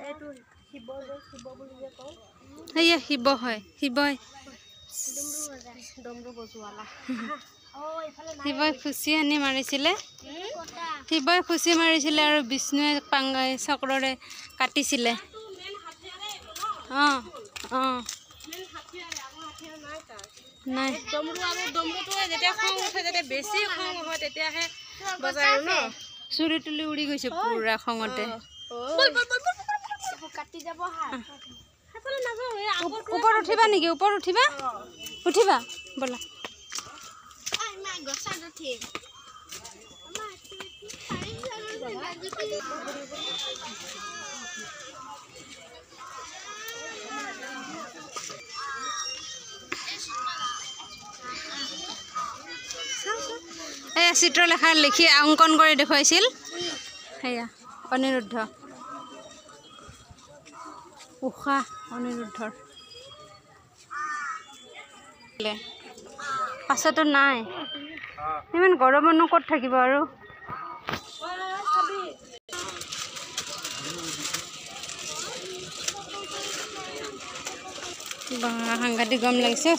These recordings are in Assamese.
এইটো শিৱ বুলি যে কওঁ সেয়া শিৱ হয় শিৱই ডমৰু বজোৱালা শিৱই খুচি আনি মাৰিছিলে শিৱই খুচি মাৰিছিলে আৰু বিষ্ণুৱে পাংগাই চক্ৰৰে কাটিছিলে নাই ডমৰুটোৱে যেতিয়া খং উঠে যেতিয়া বেছি খং হয় তেতিয়াহে বজায় ন চুৰি তুলি উৰি গৈছে পুৰা খঙতে কাটি যাব ওপৰত উঠিবা নেকি ওপৰত উঠিবা উঠিবা ব'লা এয়া চিত্ৰলেখা লিখি অংকন কৰি দেখুৱাইছিল সেয়া অনিৰুদ্ধ উষা অনিৰুদ্ধৰ পাছতো নাই ইমান গৰমনো ক'ত থাকিব আৰু সাংঘাতিক গৰম লাগিছে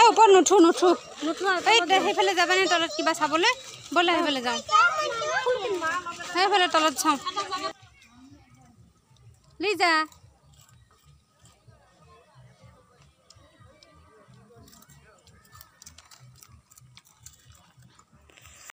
ওপৰত নুঠো সেইফালে যাবানে তলত কিবা চাবলৈ ব'লা সেইফালে যাওঁ সেইফালে তলত চাওঁ লিজা